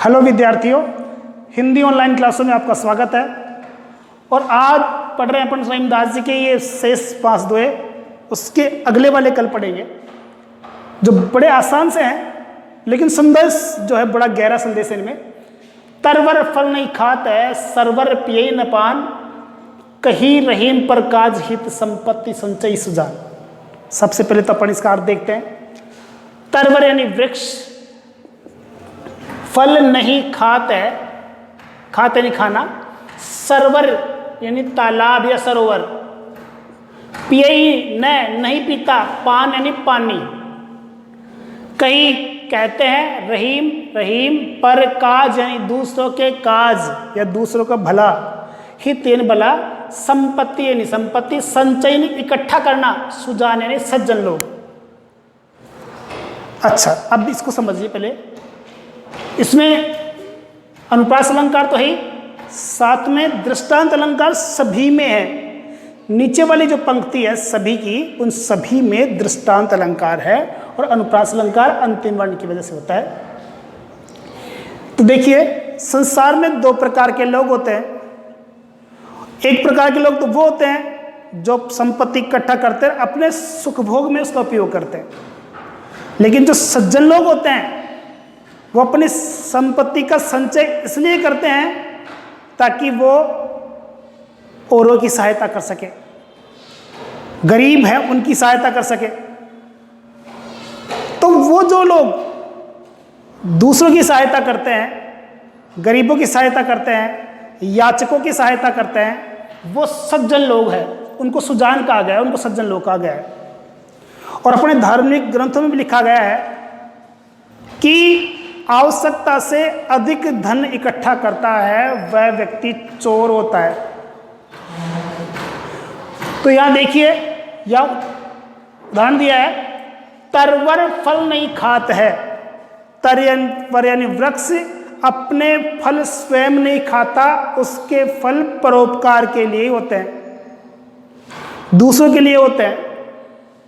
Hello विद्यार्थियों, Hindi online क्लासों में आपका स्वागत है। और आज पढ़ रहे हैं अपन रहीमदास जी के ये शेष 5 दोहे, उसके अगले वाले कल पढ़ेंगे जो बड़े आसान से हैं, लेकिन संदेश जो है बड़ा गहरा संदेश है इनमें। तरवर फल नहीं खात है, सरवर पिए न पान, कहीं रहीम पर काज हित संपत्ति संचय सुजान। सबसे पहले तो अपन इसका अर्थ देखते हैं। तरवर यानी वृक्ष, फल नहीं खात है, खाते नहीं खाना, सरवर यानी तालाब या सरोवर, पियई नहीं पीता, पान यानी पानी, कहीं कहते हैं रहीम रहीम पर काज यानी दूसरों के काज या दूसरों का भला, हित यानी भला, संपत्ति यानी संपत्ति, संचय यानी इकट्ठा करना, सुजान यानी सज्जन लोग। अच्छा, अब इसको समझिए पहले। इसमें अनुप्रास अलंकार तो है ही, साथ में दृष्टांत अलंकार सभी में है। नीचे वाली जो पंक्ति है सभी की, उन सभी में दृष्टांत अलंकार है और अनुप्रास अलंकार अंतिम वर्ण की वजह से होता है। तो देखिए, संसार में 2 प्रकार के लोग होते हैं। एक प्रकार के लोग तो वो होते हैं जो संपत्ति इकट्ठा करते हैं, अपने सुख भोग में उसका उपयोग करते हैं। लेकिन जो सज्जन लोग होते हैं वो अपनी संपत्ति का संचय इसलिए करते हैं ताकि वो औरों की सहायता कर सके, गरीब है उनकी सहायता कर सके। तो वो जो लोग दूसरों की सहायता करते हैं, गरीबों की सहायता करते हैं, याचकों की सहायता करते हैं, वो सज्जन लोग हैं। उनको सुजान कहा गया है, उनको सज्जन लोग कहा गया है। और अपने धार्मिक ग्रंथों में भी लिखा गया है कि आवश्यकता से अधिक धन इकट्ठा करता है वह व्यक्ति चोर होता है। तो यहां देखिए, यह उदाहरण दिया है, तरवर फल नहीं खात है। तर यानी वृक्ष अपने फल स्वयं नहीं खाता, उसके फल परोपकार के लिए होते हैं, दूसरों के लिए होते हैं।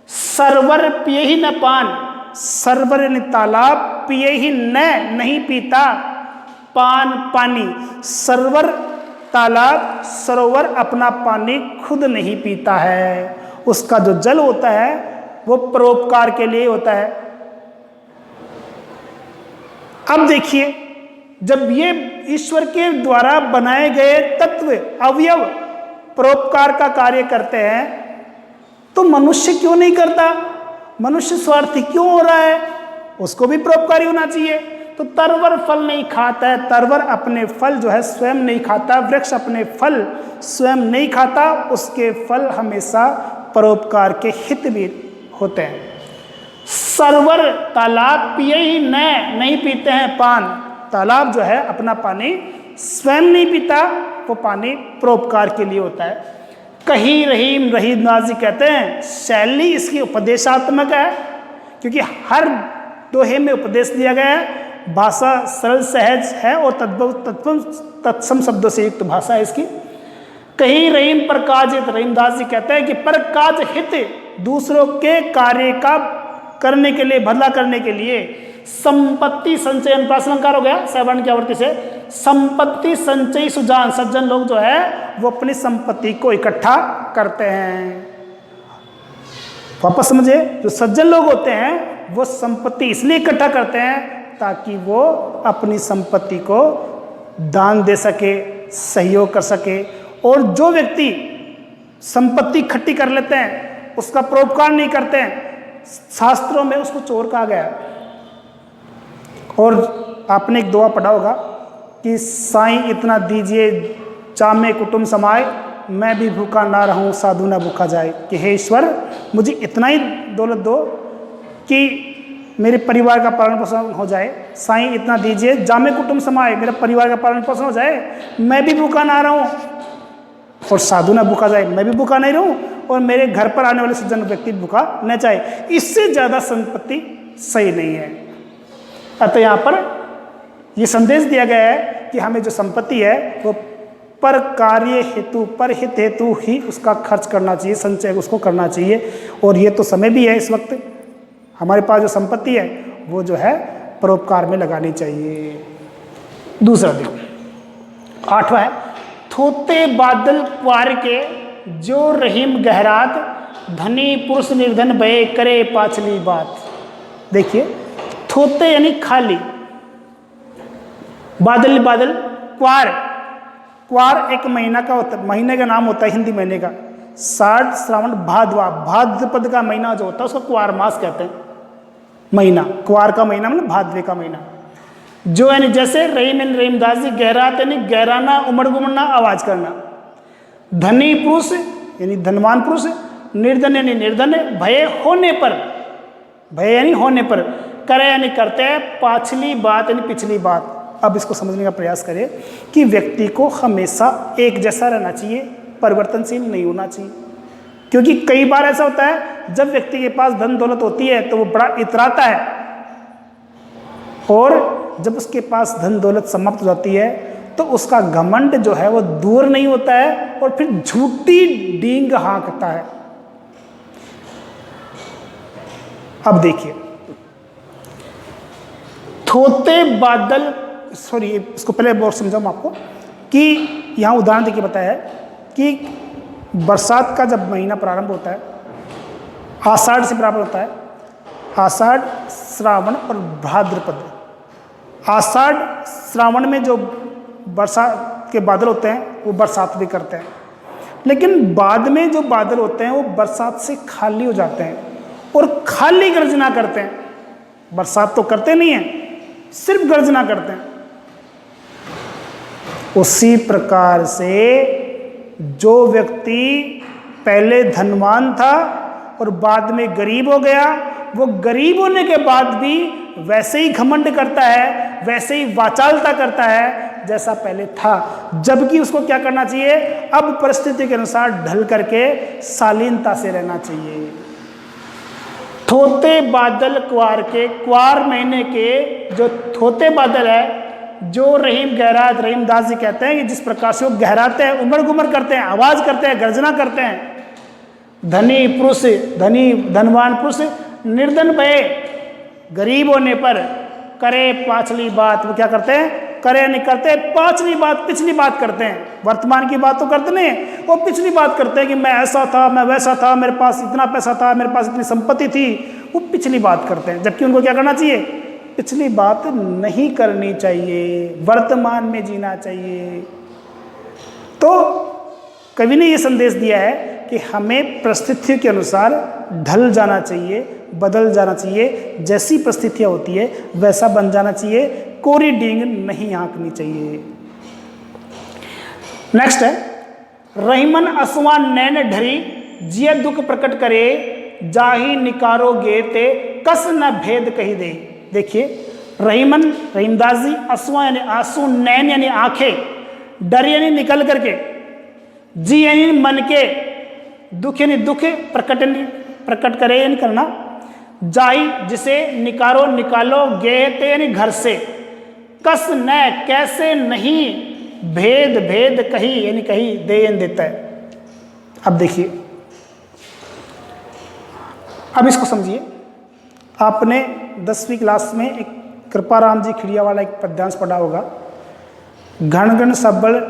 सरवर पिए ही न पान, सरवर यानी तालाब, पिए ही नहीं पीता, पान पानी। सरवर तालाब सरोवर अपना पानी खुद नहीं पीता है, उसका जो जल होता है वो परोपकार के लिए होता है। अब देखिए, जब ये ईश्वर के द्वारा बनाए गए तत्व अवयव परोपकार का कार्य करते हैं तो मनुष्य क्यों नहीं करता? मनुष्य स्वार्थी क्यों हो रहा है? उसको भी परोपकारी होना चाहिए। तो तरवर फल नहीं खाता है, तरवर अपने फल जो है स्वयं नहीं खाता, वृक्ष अपने फल स्वयं नहीं खाता, उसके फल हमेशा परोपकार के हित भी होते हैं। सरवर तालाब पिए ही नहीं पीते हैं पान, तालाब जो है अपना पानी स्वयं नहीं पीता, वो पानी परोपकार के लिए होता है। कहीं रहीम, रहीमदास जी कहते हैं शैली इसकी उपदेशात्मक है, क्योंकि हर दोहे में उपदेश दिया गया है। भाषा सरल सहज है और तत्सम शब्दों से युक्त भाषा है इसकी। कहीं रहीम पर काज हित, रहीमदास जी कहते हैं कि पर काज हित, दूसरों के कार्य का करने के लिए, भला करने के लिए। संपत्ति संचय, अनुप्रास अलंकार हो गया सैवर्ण की आवृत्ति से। संपत्ति संचय सुजान, सज्जन लोग जो है वो अपनी संपत्ति को इकट्ठा करते हैं। वापस समझे, जो सज्जन लोग होते हैं वो संपत्ति इसलिए इकट्ठा करते हैं ताकि वो अपनी संपत्ति को दान दे सके, सहयोग कर सके। और जो व्यक्ति संपत्ति इकट्ठी कर लेते हैं उसका परोपकार नहीं करते हैं, शास्त्रों में उसको चोर कहा गया। और आपने एक दुआ पढ़ा होगा कि साईं इतना दीजिए चामे कुटुंब समाए, मैं भी भूखा ना रहूं साधु ना भूखा जाए। कि हे ईश्वर, मुझे इतना ही दौलत दो कि मेरे परिवार का पालन पोषण हो जाए। साईं इतना दीजिए जामे कुटुंब समाए, मेरा परिवार का पालन पोषण हो जाए, मैं भी भूखा ना रहूं और साधु ना भूखा जाए, मैं भी भूखा नहीं रहूं और मेरे घर पर आने वाले सज्जन व्यक्ति भूखा न जाए। इससे ज़्यादा संपत्ति सही नहीं है। अतः यहाँ पर यह संदेश दिया गया है कि हमें जो संपत्ति है वो पर कार्य हेतु, पर हित हेतु ही उसका खर्च करना चाहिए, संचय उसको करना चाहिए। और ये तो समय भी है, इस वक्त हमारे पास जो संपत्ति है वो जो है परोपकार में लगानी चाहिए। दूसरा देखो, 8वां है, थोते बादल क्वार के जो रहीम गहरात, धनी पुरुष निर्धन भय करे पाछली बात। देखिए, थोते यानी खाली, बादल बादल, क्वार, क्वार एक महीना का होता, महीने का नाम होता है हिंदी महीने का। 60 श्रावण भादवा, भाद्रपद का महीना जो होता है उसको क्वार मास कहते हैं। महीना, क्वार का महीना मतलब भादवे का महीना। जो यानी जैसे रहीम यानी रहीमदास जी, गहरात यानी गहराना, उमड़ गुमड़ना, आवाज करना। धनी पुरुष यानी धनवान पुरुष, निर्धन यानी निर्धन, भय होने पर, भय यानी होने पर, करे यानी करते हैं, पाछली बात यानी पिछली बात। अब इसको समझने का प्रयास करें कि व्यक्ति को हमेशा एक जैसा रहना चाहिए, परिवर्तनशील नहीं होना चाहिए। क्योंकि कई बार ऐसा होता है जब व्यक्ति के पास धन दौलत होती है तो वो बड़ा इतराता है, और जब उसके पास धन दौलत समाप्त हो जाती है तो उसका घमंड जो है वो दूर नहीं होता है और फिर झूठी डींग हाँकता है। अब देखिए, थोते बादल, सॉरी इसको पहले और समझाऊँ आपको कि यहाँ उदाहरण देखिए बताया है कि बरसात का जब महीना प्रारंभ होता है, आषाढ़ से प्रारंभ होता है, आषाढ़, श्रावण और भाद्रपद। आषाढ़ श्रावण में जो बरसात के बादल होते हैं वो बरसात भी करते हैं, लेकिन बाद में जो बादल होते हैं वो बरसात से खाली हो जाते हैं और खाली गर्जना करते हैं। बरसात तो करते नहीं हैं, सिर्फ गर्जना करते हैं। उसी प्रकार से जो व्यक्ति पहले धनवान था और बाद में गरीब हो गया, वो गरीब होने के बाद भी वैसे ही घमंड करता है, वैसे ही वाचालता करता है जैसा पहले था। जबकि उसको क्या करना चाहिए, अब परिस्थिति के अनुसार ढल करके शालीनता से रहना चाहिए। थोते बादल क्वार के, क्वार महीने के जो थोते बादल है, जो रहीम गहरात, रहीमदास जी कहते हैं कि जिस प्रकार से वो गहराते हैं, उमड़ गुमड़ करते हैं, आवाज करते हैं, गर्जना करते हैं। धनी पुरुष, धनी धनवान पुरुष, निर्धन भय, गरीब होने पर, करे पाछली बात। वो क्या करते हैं, करे नहीं करते, पाछली बात, पिछली बात करते हैं। वर्तमान की बात तो करते नहीं, वो पिछली बात करते हैं कि मैं ऐसा था, मैं वैसा था, मेरे पास इतना पैसा था, मेरे पास इतनी संपत्ति थी। वो पिछली बात करते हैं, जबकि उनको क्या करना चाहिए, पिछली बात नहीं करनी चाहिए, वर्तमान में जीना चाहिए। तो कवि ने ये संदेश दिया है कि हमें परिस्थितियों के अनुसार ढल जाना चाहिए, बदल जाना चाहिए। जैसी परिस्थितियां होती है वैसा बन जाना चाहिए, कोरी डींग नहीं हाँकनी चाहिए। नेक्स्ट है, रहीमन असवा नैन ढरी, जिय दुख प्रकट करे, जाही निकारो गे ते, कस न भेद कही दे। देखिए, रहीमन रहीमदास जी, असवा यानी आंसू, नैन यानी आंखें, डर यानी निकल करके, जी यानी मन के, दुख यानी दुख, प्रकट करे यानी करना, जाई जिसे, निकारो निकालो, गे ते यानी घर से, कस न कैसे नहीं, भेद भेद कही यानी कही दे यानी देता है। अब देखिए, अब इसको समझिए। आपने 10वीं क्लास में एक कृपाराम जी खिड़िया वाला एक पद्यांश पढ़ा होगा, घन घन सब्बल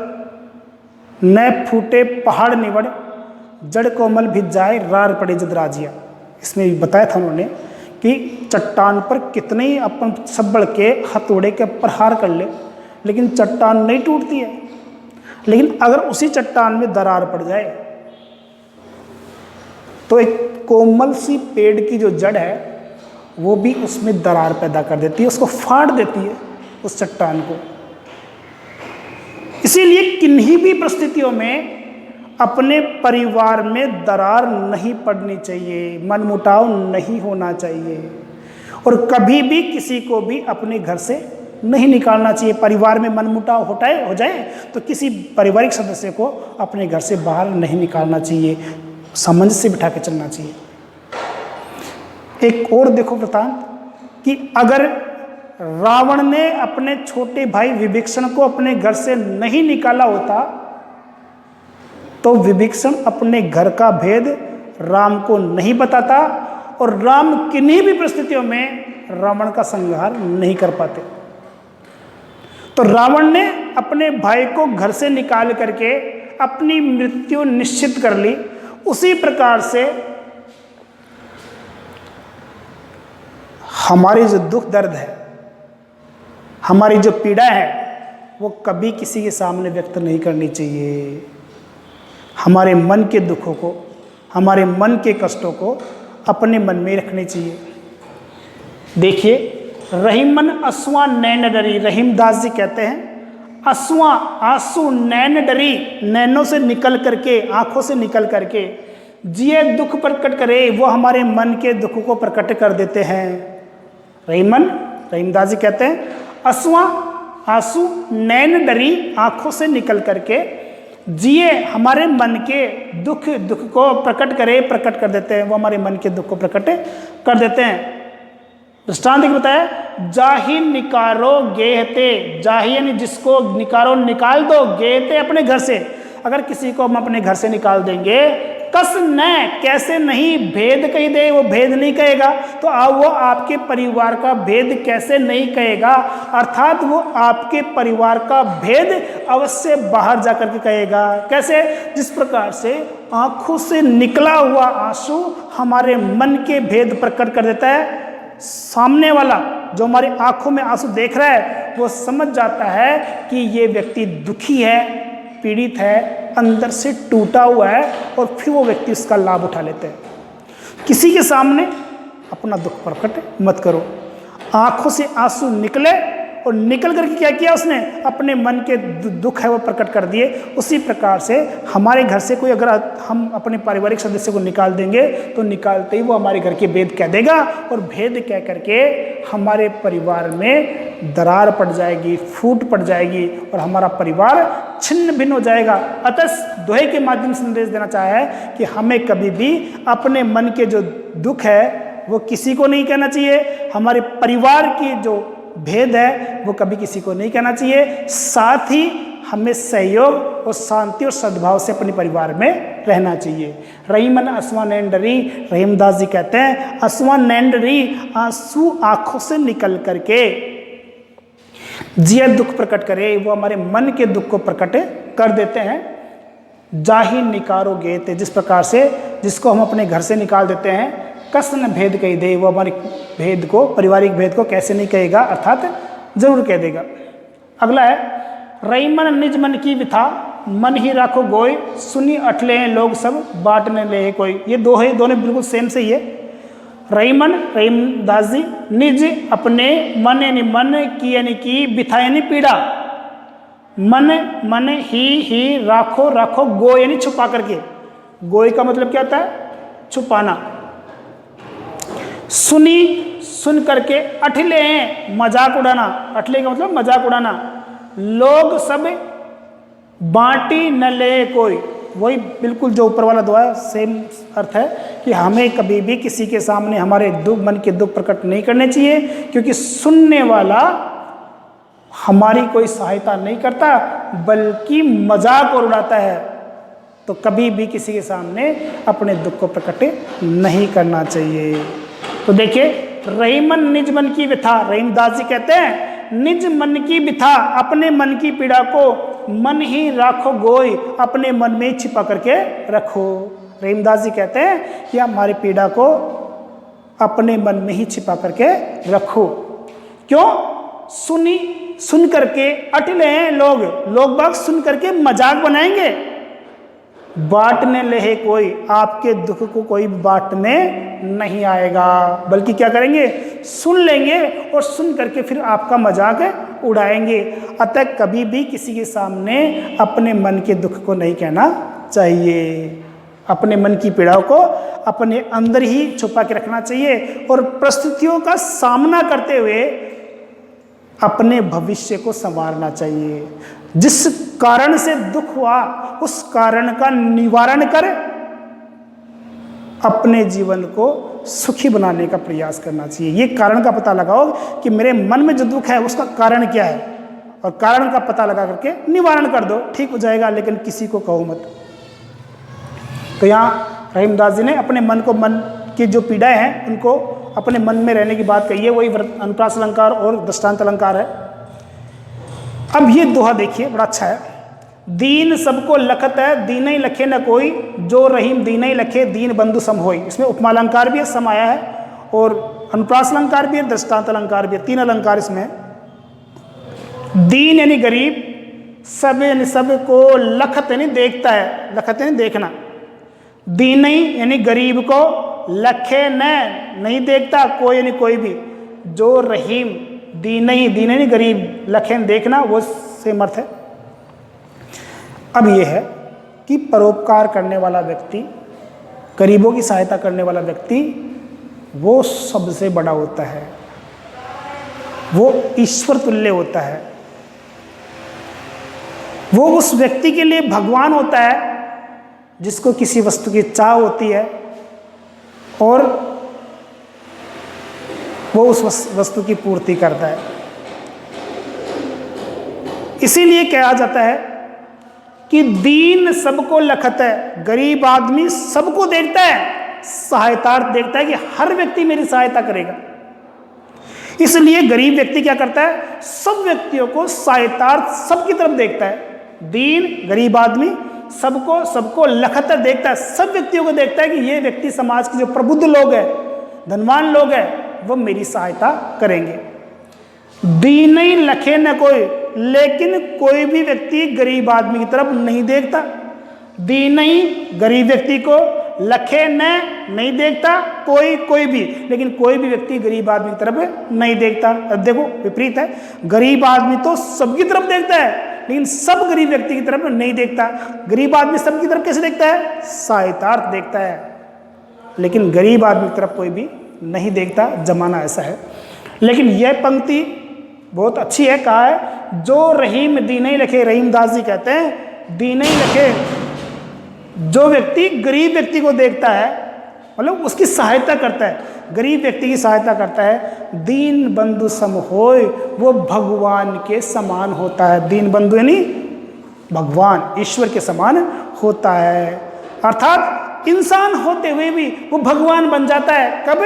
न फूटे पहाड़ निवड़, जड़ कोमल भिज जाए रार पड़े जदराजिया। इसमें बताया था उन्होंने कि चट्टान पर कितने ही अपन सब्बल के हथौड़े के प्रहार कर ले, लेकिन चट्टान नहीं टूटती है। लेकिन अगर उसी चट्टान में दरार पड़ जाए तो एक कोमल सी पेड़ की जो जड़ है वो भी उसमें दरार पैदा कर देती है, उसको फाड़ देती है उस चट्टान को। इसीलिए किन्हीं भी परिस्थितियों में अपने परिवार में दरार नहीं पड़नी चाहिए, मनमुटाव नहीं होना चाहिए, और कभी भी किसी को भी अपने घर से नहीं निकालना चाहिए। परिवार में मनमुटाव हो जाए तो किसी पारिवारिक सदस्य को अपने घर से बाहर नहीं निकालना चाहिए, समझ से बिठा के चलना चाहिए। एक और देखो वृत्तांत कि अगर रावण ने अपने छोटे भाई विभीषण को अपने घर से नहीं निकाला होता तो विभीषण अपने घर का भेद राम को नहीं बताता और राम किन्हीं भी परिस्थितियों में रावण का संहार नहीं कर पाते। तो रावण ने अपने भाई को घर से निकाल करके अपनी मृत्यु निश्चित कर ली। उसी प्रकार से हमारी जो दुख दर्द है, हमारी जो पीड़ा है, वो कभी किसी के सामने व्यक्त नहीं करनी चाहिए। हमारे मन के दुखों को, हमारे मन के कष्टों को अपने मन में रखने चाहिए। देखिए, रहीमन अश्वा नैन डरी, रहीमदास जी कहते हैं अश्वा आंसू नैन डरी, नैनों से निकल करके, आंखों से निकल करके जिए दुख प्रकट करे, वो हमारे मन के दुख को प्रकट कर देते हैं। रहीमदास जी कहते हैं अश्वा आंसू नैन डरी, आंखों से निकल करके जिए हमारे मन के दुख को प्रकट प्रकट कर देते हैं, वो हमारे मन के दुख को प्रकट कर देते हैं। दृष्टांत बताया, जाही निकारो गेहते, जाही यानी जिसको निकारो निकाल दो, गेहते अपने घर से। अगर किसी को हम अपने घर से निकाल देंगे, कस न कैसे नहीं, भेद कही दे, वो भेद नहीं कहेगा, तो वो आपके परिवार का भेद कैसे नहीं कहेगा, अर्थात वो आपके परिवार का भेद अवश्य बाहर जाकर के कहेगा। कैसे? जिस प्रकार से आंखों से निकला हुआ आंसू हमारे मन के भेद प्रकट कर देता है। सामने वाला जो हमारी आंखों में आंसू देख रहा है, वो समझ जाता है कि ये व्यक्ति दुखी है, पीड़ित है, अंदर से टूटा हुआ है, और फिर वो व्यक्ति उसका लाभ उठा लेते हैं। किसी के सामने अपना दुख प्रकट मत करो। आंखों से आंसू निकले और निकल करके क्या किया उसने, अपने मन के दुख है वो प्रकट कर दिए। उसी प्रकार से हमारे घर से कोई अगर हम अपने पारिवारिक सदस्य को निकाल देंगे, तो निकालते ही वो हमारे घर के भेद कह देगा, और भेद कह करके हमारे परिवार में दरार पड़ जाएगी, फूट पड़ जाएगी, और हमारा परिवार छिन्न भिन्न हो जाएगा। अतः दोहे के माध्यम से संदेश देना चाहा है कि हमें कभी भी अपने मन के जो दुख है वो किसी को नहीं कहना चाहिए। हमारे परिवार की जो भेद है वो कभी किसी को नहीं कहना चाहिए। साथ ही हमें सहयोग और शांति और सद्भाव से अपने परिवार में रहना चाहिए। रहीमन अश्वा नैन डरी, रहीमदास जी कहते हैं अश्वा नैन डरी, आंसू आंखों से निकल करके जिया दुख प्रकट करे, वो हमारे मन के दुख को प्रकट कर देते हैं। जाही निकारो गेते, जिस प्रकार से जिसको हम अपने घर से निकाल देते हैं, कस न भेद कही दे, वो हमारे भेद को, पारिवारिक भेद को कैसे नहीं कहेगा, अर्थात जरूर कह देगा। अगला है रहीमन निज मन की विथा, मन ही राखो गोय, सुनी अठले हैं लोग सब, बांटने ले कोई। ये दो है, दोनों बिल्कुल सेम से ही है। रहीमदास जी निज अपने मन यानी मन की यानी कि विथा यानी पीड़ा, मन ही राखो राखो गो यानी छुपा करके। गोय का मतलब क्या होता है? छुपाना। सुनी सुन करके, अठले हैं मजाक उड़ाना, अठले का मतलब मजाक उड़ाना। लोग सब बांटी न ले कोई, वही बिल्कुल जो ऊपर वाला दुआ है, सेम अर्थ है कि हमें कभी भी किसी के सामने हमारे दुख, मन के दुख प्रकट नहीं करने चाहिए, क्योंकि सुनने वाला हमारी कोई सहायता नहीं करता बल्कि मजाक और उड़ाता है। तो कभी भी किसी के सामने अपने दुख को प्रकट नहीं करना चाहिए। तो देखिए, रहीमन निज मन की व्यथा, रहीमदास जी कहते हैं निज मन की व्यथा, अपने मन की पीड़ा को मन ही राखो गोय, अपने मन में छिपा करके रखो। रहीमदास जी कहते हैं कि हमारी पीड़ा को अपने मन में ही छिपा करके रखो। क्यों? सुन करके अटले हैं लोग बाग सुन करके मजाक बनाएंगे। बांटने ले कोई, आपके दुख को कोई बांटने नहीं आएगा, बल्कि क्या करेंगे? सुन लेंगे और सुन करके फिर आपका मजाक उड़ाएंगे। अतः कभी भी किसी के सामने अपने मन के दुख को नहीं कहना चाहिए। अपने मन की पीड़ाओं को अपने अंदर ही छुपा के रखना चाहिए, और परिस्थितियों का सामना करते हुए अपने भविष्य को संवारना चाहिए। जिस कारण से दुख हुआ उस कारण का निवारण कर अपने जीवन को सुखी बनाने का प्रयास करना चाहिए। ये कारण का पता लगाओ कि मेरे मन में जो दुख है उसका कारण क्या है, और कारण का पता लगा करके निवारण कर दो, ठीक हो जाएगा। लेकिन किसी को कहो मत। तो यहाँ रहीमदास जी ने अपने मन की जो पीड़ाएं हैं उनको अपने मन में रहने की बात कही है। वही अनुप्रास अलंकार और दृष्टांत अलंकार है। अब ये दोहा देखिए, बड़ा अच्छा है। दीन सबको लखत है, दीन ही लखे न कोई, जो रहीम दीन ही लखे, दीन बंधु सम होई। इसमें उपमा अलंकार भी है, सम आया है, और अनुप्रास अलंकार भी है, दृष्टांत अलंकार भी है, 3 अलंकार इसमें है। दीन यानी गरीब, सब यानी सब को, लखत यानी देखता है, लखत यानी देखना, दीन ही यानी गरीब को, लखे न नहीं देखता, कोई यानी कोई भी, जो रहीम, दीन यानी गरीब, लखे देखना, वो सेम अर्थ है। अब ये है कि परोपकार करने वाला व्यक्ति, गरीबों की सहायता करने वाला व्यक्ति, वो सबसे बड़ा होता है, वो ईश्वर तुल्य होता है, वो उस व्यक्ति के लिए भगवान होता है जिसको किसी वस्तु की चाह होती है और वो उस वस्तु की पूर्ति करता है। इसीलिए कहा जाता है कि दीन सबको लखत है, गरीब आदमी सबको देखता है, सहायतार्थ देखता है कि हर व्यक्ति मेरी सहायता करेगा। इसलिए गरीब व्यक्ति क्या करता है, सब व्यक्तियों को सहायतार्थ सबकी तरफ देखता है। दीन गरीब आदमी सबको लखत देखता है, सब व्यक्तियों को देखता है कि ये व्यक्ति समाज के जो प्रबुद्ध लोग हैं, धनवान लोग हैं, वो मेरी सहायता करेंगे। दीन ही लखे न कोई, लेकिन कोई भी व्यक्ति गरीब आदमी की तरफ नहीं देखता। दीन ही गरीब व्यक्ति को, लखे न नहीं देखता कोई भी, लेकिन कोई भी व्यक्ति गरीब आदमी की तरफ नहीं देखता। अब देखो विपरीत है, गरीब आदमी तो सबकी तरफ देखता है, लेकिन सब गरीब व्यक्ति की तरफ नहीं देखता। गरीब आदमी सबकी तरफ कैसे देखता है, सहायतार्थ देखता है, लेकिन गरीब आदमी की तरफ कोई भी नहीं देखता। जमाना ऐसा है। लेकिन यह पंक्ति बहुत अच्छी है, कहा है जो रहीम दीन ही लखे, रहीमदास जी कहते हैं दीन ही लखे, जो व्यक्ति गरीब व्यक्ति को देखता है, मतलब उसकी सहायता करता है, गरीब व्यक्ति की सहायता करता है, दीन बंधु सम होय, वो भगवान के समान होता है। दीन बंधु यानी भगवान, ईश्वर के समान होता है। अर्थात इंसान होते हुए भी वो भगवान बन जाता है। कब?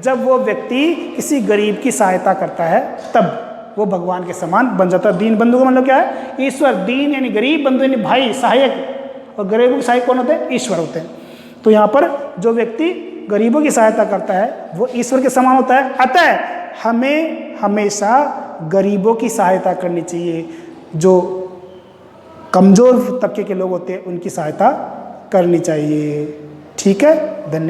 जब वो व्यक्ति किसी गरीब की सहायता करता है, तब वो भगवान के समान बन जाता है। दीन बंधु का मतलब क्या है, ईश्वर। दीन यानी गरीब, बंधु यानी भाई, सहायक, और गरीबों के सहायक कौन होते हैं, ईश्वर होते हैं। तो यहाँ पर जो व्यक्ति गरीबों की सहायता करता है वो ईश्वर के समान होता है। अतः हमें हमेशा गरीबों की सहायता करनी चाहिए, जो कमजोर तबके के लोग होते हैं उनकी सहायता करनी चाहिए। ठीक है, धन्यवाद।